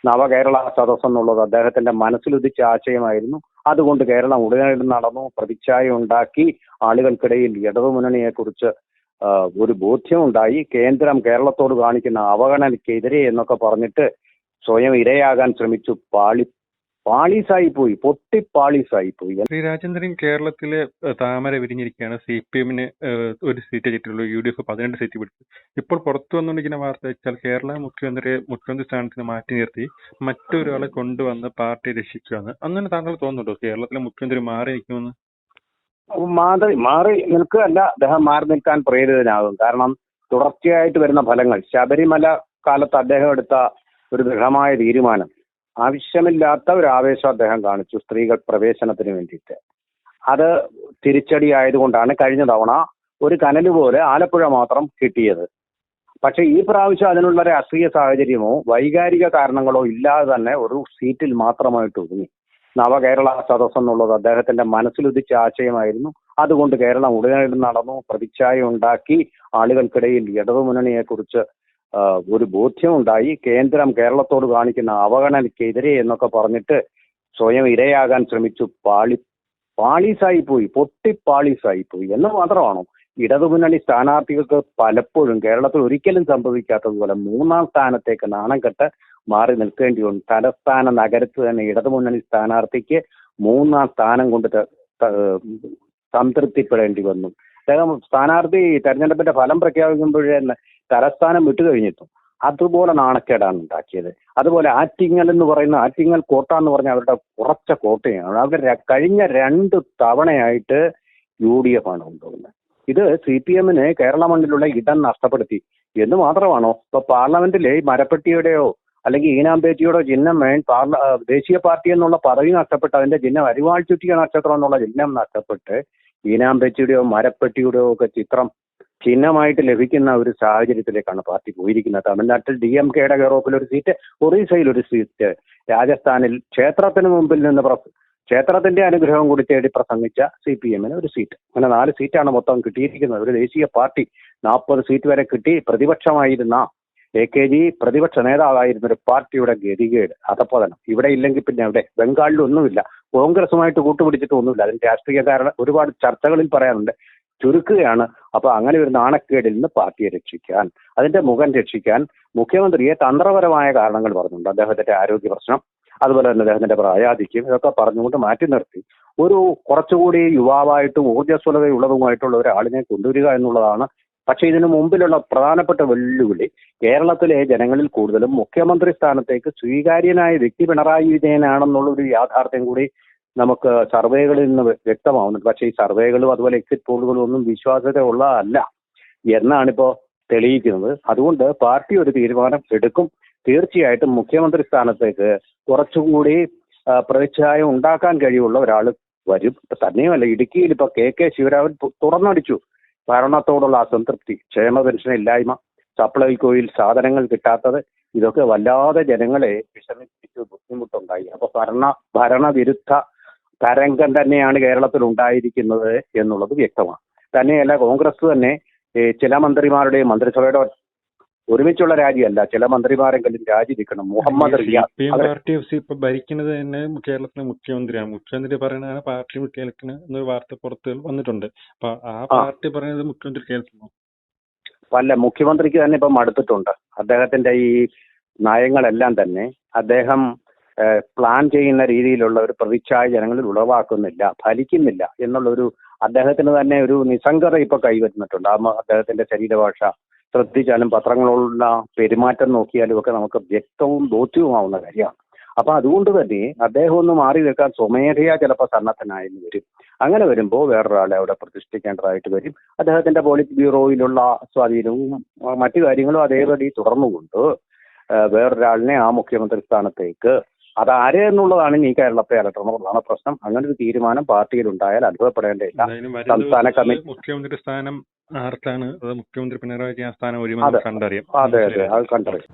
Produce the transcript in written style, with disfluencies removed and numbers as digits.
നവകേരള സദസ് എന്നുള്ളത് അദ്ദേഹത്തിന്റെ മനസ്സിലുദിച്ച ആശയമായിരുന്നു. അതുകൊണ്ട് കേരളം ഉടനടി നടന്നു, പ്രതിച്ഛായ ഉണ്ടാക്കി, ആളുകൾക്കിടയിൽ ഇടതുമുന്നണിയെക്കുറിച്ച് ഒരു ബോധ്യമുണ്ടായി. കേന്ദ്രം കേരളത്തോട് കാണിക്കുന്ന അവഗണനയ്ക്കെതിരെ എന്നൊക്കെ പറഞ്ഞിട്ട് സ്വയം ഇരയാകാൻ ശ്രമിച്ചു. പാളീസായി പോയി. ശ്രീ രാജേന്ദ്രൻ, കേരളത്തിലെ താമര വിരിഞ്ഞിരിക്കുകയാണ്. CPM-ന് ഒരു സീറ്റ് കിട്ടിയുള്ളൂ, UDF 18 സീറ്റ് പിടിച്ചു. ഇപ്പോൾ പുറത്തു വന്നുകൊണ്ടിരിക്കുന്ന വാർത്ത വെച്ചാൽ കേരള മുഖ്യമന്ത്രി സ്ഥാനത്തിന് മാറ്റി നിർത്തി മറ്റൊരാളെ കൊണ്ടുവന്ന് പാർട്ടി രക്ഷിക്കുകയാണ്. അങ്ങനെ താങ്കൾ തോന്നുന്നുണ്ടോ കേരളത്തിലെ മുഖ്യമന്ത്രി മാറി നിൽക്കുമെന്ന്? മാറി നിൽക്കുകയല്ല, അദ്ദേഹം മാറി നിൽക്കാൻ പ്രേരിതനാകും. കാരണം തുടർച്ചയായിട്ട് വരുന്ന ഫലങ്ങൾ, ശബരിമല കാലത്ത് അദ്ദേഹം എടുത്ത ഒരു ദൃഢമായ തീരുമാനം, ആവശ്യമില്ലാത്ത ഒരു ആവേശം അദ്ദേഹം കാണിച്ചു സ്ത്രീകൾ പ്രവേശനത്തിന് വേണ്ടിയിട്ട്. അത് തിരിച്ചടിയായതുകൊണ്ടാണ് കഴിഞ്ഞ തവണ ഒരു കനല് പോലെ ആലപ്പുഴ മാത്രം കിട്ടിയത്. പക്ഷെ ഈ പ്രാവശ്യം അതിനുള്ള രാഷ്ട്രീയ സാഹചര്യമോ വൈകാരിക കാരണങ്ങളോ ഇല്ലാതെ തന്നെ ഒരു സീറ്റിൽ മാത്രമായിട്ട് ഒതുങ്ങി. നവകേരള സദസ് എന്നുള്ളത് അദ്ദേഹത്തിന്റെ മനസ്സിലുദിച്ച ആശയമായിരുന്നു. അതുകൊണ്ട് കേരളം ഉടനടി നടന്നു, പ്രതിച്ഛായ ഉണ്ടാക്കി, ആളുകൾക്കിടയിൽ ഇടതുമുന്നണിയെക്കുറിച്ച് ഒരു ബോധ്യമുണ്ടായി. കേന്ദ്രം കേരളത്തോട് കാണിക്കുന്ന അവഗണനയ്ക്കെതിരെ എന്നൊക്കെ പറഞ്ഞിട്ട് സ്വയം ഇരയാകാൻ ശ്രമിച്ചു. പാളീസായി പോയി എന്ന് മാത്രമാണോ? ഇടതുമുന്നണി സ്ഥാനാർത്ഥികൾക്ക് പലപ്പോഴും കേരളത്തിൽ ഒരിക്കലും സംഭവിക്കാത്തതുപോലെ 3-ാം സ്ഥാനത്തേക്ക് നാണം കെട്ട് മാറി നിൽക്കേണ്ടി വന്നു. തലസ്ഥാന നഗരത്ത് തന്നെ ഇടതുമുന്നണി സ്ഥാനാർത്ഥിക്ക് 3-ാം സ്ഥാനം കൊണ്ട് സംതൃപ്തിപ്പെടേണ്ടി വന്നു. അദ്ദേഹം സ്ഥാനാർത്ഥി തെരഞ്ഞെടുപ്പിന്റെ ഫലം പ്രഖ്യാപിക്കുമ്പോഴേ തലസ്ഥാനം വിട്ടുകഴിഞ്ഞിട്ടും അതുപോലെ നാണക്കേടാണ് ഉണ്ടാക്കിയത്. അതുപോലെ ആറ്റിങ്ങൽ കോട്ട എന്ന് പറഞ്ഞാൽ അവരുടെ ഉറച്ച കോട്ടയാണ്. അവരുടെ കഴിഞ്ഞ 2 തവണയായിട്ട് UDF ആണ് കൊണ്ടുപോകുന്നത്. ഇത് CPM-ന് കേരള മണ്ണിലുള്ള ഇടം നഷ്ടപ്പെടുത്തി എന്ന് മാത്രമാണോ? ഇപ്പൊ പാർലമെന്റിലെ മരപ്പെട്ടിയുടെയോ അല്ലെങ്കിൽ ഈനാമ്പേറ്റിയുടെ ചിഹ്നം ദേശീയ പാർട്ടി എന്നുള്ള പദവി നഷ്ടപ്പെട്ട് അതിന്റെ ചിഹ്നം അരിവാൾ ചുറ്റിയ നക്ഷത്രം എന്നുള്ള ചിഹ്നം നഷ്ടപ്പെട്ട് ഈനാമ്പേറ്റിയുടെയോ മരപ്പെട്ടിയുടെയോ ഒക്കെ ചിഹ്നമായിട്ട് ലഭിക്കുന്ന ഒരു സാഹചര്യത്തിലേക്കാണ് പാർട്ടി പോയിരിക്കുന്നത്. തമിഴ്നാട്ടിൽ DMK-യുടെ കെയറോഫിൽ ഒരു സീറ്റ്, ഒറീസയിൽ ഒരു സീറ്റ്, രാജസ്ഥാനിൽ ക്ഷേത്രത്തിന്റെ അനുഗ്രഹം കൂടി തേടി പ്രസംഗിച്ച CPM-ന് ഒരു സീറ്റ്. അങ്ങനെ 4 സീറ്റാണ് മൊത്തം കിട്ടിയിരിക്കുന്നത്. ഒരു ദേശീയ പാർട്ടി 40 സീറ്റ് വരെ കിട്ടി. പ്രതിപക്ഷമായിരുന്ന AKG പ്രതിപക്ഷ നേതാവായിരുന്ന ഒരു പാർട്ടിയുടെ ഗതികേട്, അധപ്പതനം. ഇവിടെ ഇല്ലെങ്കിൽ പിന്നെ എവിടെ? ബംഗാളിലൊന്നുമില്ല, കോൺഗ്രസുമായിട്ട് കൂട്ടുപിടിച്ചിട്ടൊന്നുമില്ല. അതിന് രാഷ്ട്രീയ കാരണം ഒരുപാട് ചർച്ചകളിൽ പറയാനുണ്ട്. ചുരുക്കുകയാണ്. അപ്പൊ അങ്ങനെ ഒരു നാണക്കേടിൽ നിന്ന് പാർട്ടിയെ രക്ഷിക്കാൻ, അതിന്റെ മുഖം രക്ഷിക്കാൻ മുഖ്യമന്ത്രിയെ തന്ത്രപരമായ കാരണങ്ങൾ പറഞ്ഞുണ്ട്. അദ്ദേഹത്തിന്റെ ആരോഗ്യ പ്രശ്നം, അതുപോലെ തന്നെ അദ്ദേഹത്തിന്റെ പ്രായാധിക്യം, ഇതൊക്കെ പറഞ്ഞുകൊണ്ട് മാറ്റി നിർത്തി ഒരു കുറച്ചുകൂടി യുവാവായിട്ടും ഊർജ്ജസ്വലതയുള്ളതുമായിട്ടുള്ള ഒരാളിനെ കൊണ്ടുവരിക എന്നുള്ളതാണ്. പക്ഷെ ഇതിനു മുമ്പിലുള്ള പ്രധാനപ്പെട്ട വെല്ലുവിളി, കേരളത്തിലെ ജനങ്ങളിൽ കൂടുതലും മുഖ്യമന്ത്രി സ്ഥാനത്തേക്ക് സ്വീകാര്യനായ വ്യക്തി പിണറായി വിജയനാണെന്നുള്ള ഒരു യാഥാർത്ഥ്യം കൂടി നമുക്ക് സർവേകളിൽ നിന്ന് വ്യക്തമാവുന്നുണ്ട്. പക്ഷേ ഈ സർവേകളും അതുപോലെ എക്സിറ്റ് പോളുകളും ഒന്നും വിശ്വാസ്യത ഉള്ളതല്ല എന്നാണിപ്പോ തെളിയിക്കുന്നത്. അതുകൊണ്ട് പാർട്ടി ഒരു തീരുമാനം എടുക്കും. തീർച്ചയായിട്ടും മുഖ്യമന്ത്രി സ്ഥാനത്തേക്ക് കുറച്ചുകൂടി പ്രതിച്ഛായ ഉണ്ടാക്കാൻ കഴിവുള്ള ഒരാൾ വരും. തന്നെയുമല്ല, ഇടുക്കിയിൽ ഇപ്പൊ KK ശിവരാമൻ തുറന്നടിച്ചു ഭരണത്തോടുള്ള അസംതൃപ്തി, ക്ഷേമ പെൻഷൻ ഇല്ലായ്മ, സപ്ലൈകോയിൽ സാധനങ്ങൾ കിട്ടാത്തത്, ഇതൊക്കെ വല്ലാതെ ജനങ്ങളെ വിഷമിപ്പിച്ചു, ബുദ്ധിമുട്ടുണ്ടായി. അപ്പൊ ഭരണവിരുദ്ധ തരംഗം തന്നെയാണ് കേരളത്തിൽ ഉണ്ടായിരിക്കുന്നത് എന്നുള്ളത് വ്യക്തമാണ്. തന്നെയല്ല, കോൺഗ്രസ് തന്നെ ചില മന്ത്രിമാരുടെയും മന്ത്രിസഭയുടെ ഒരുമിച്ചുള്ള രാജിയല്ല, ചില മന്ത്രിമാരെങ്കിലും രാജിവെക്കണം. മുഹമ്മദ് റിയാസ് പാർട്ടി ഇപ്പൊ ഭരിക്കുന്നത് തന്നെ കേരളത്തിലെ മുഖ്യമന്ത്രിയാണ്. മുഖ്യമന്ത്രി പറയുന്നതാണ് പാർട്ടി വിട്ടുകേൾക്കണം എന്നൊരു വാർത്ത പുറത്ത് വന്നിട്ടുണ്ട്. അപ്പൊ ആ പാർട്ടി പറയുന്നത് മുഖ്യമന്ത്രി കേൾക്കുന്നു. അല്ല, മുഖ്യമന്ത്രിക്ക് തന്നെ ഇപ്പൊ മടുത്തിട്ടുണ്ട്. അദ്ദേഹത്തിന്റെ ഈ നയങ്ങളെല്ലാം തന്നെ അദ്ദേഹം പ്ലാൻ ചെയ്യുന്ന രീതിയിലുള്ള ഒരു പ്രതിച്ഛായ ജനങ്ങളിൽ ഉളവാക്കുന്നില്ല, ഫലിക്കുന്നില്ല എന്നുള്ളൊരു അദ്ദേഹത്തിന് തന്നെ ഒരു നിസ്സംഗത ഇപ്പൊ കൈവരുന്നിട്ടുണ്ട്. അദ്ദേഹത്തിന്റെ ശരീരഭാഷ ശ്രദ്ധിച്ചാലും പത്രങ്ങളുള്ള പെരുമാറ്റം നോക്കിയാലും ഒക്കെ നമുക്ക് വ്യക്തവും ബോധ്യവുമാവുന്ന കാര്യമാണ്. അപ്പൊ അതുകൊണ്ട് തന്നെ അദ്ദേഹം ഒന്ന് മാറി നിൽക്കാൻ സ്വമേധയാ ചിലപ്പോൾ സന്നദ്ധനായെന്ന് വരും. അങ്ങനെ വരുമ്പോൾ വേറൊരാളെ അവിടെ പ്രതിഷ്ഠിക്കേണ്ടതായിട്ട് വരും. അദ്ദേഹത്തിന്റെ പോളിറ്റ് ബ്യൂറോയിലുള്ള സ്വാധീനവും മറ്റു കാര്യങ്ങളും അതേപടി തുടർന്നുകൊണ്ട് വേറൊരാളിനെ ആ മുഖ്യമന്ത്രി സ്ഥാനത്തേക്ക്, അതാര് എന്നുള്ളതാണ് ഈ കേരളത്തെ അലട്ടുന്ന പ്രധാന പ്രശ്നം. അങ്ങനെ ഒരു തീരുമാനം പാർട്ടിയിൽ ഉണ്ടായാൽ അത്ഭുതപ്പെടേണ്ടതില്ല. സംസ്ഥാന കമ്മിറ്റി മുഖ്യമന്ത്രി സ്ഥാനം ആർക്കാണ്, മുഖ്യമന്ത്രി പിണറായി വിജയൻ സ്ഥാനം ഒഴിയുമെന്ന് കണ്ടറിയാം. അതെ, അത് കണ്ടറിയാം.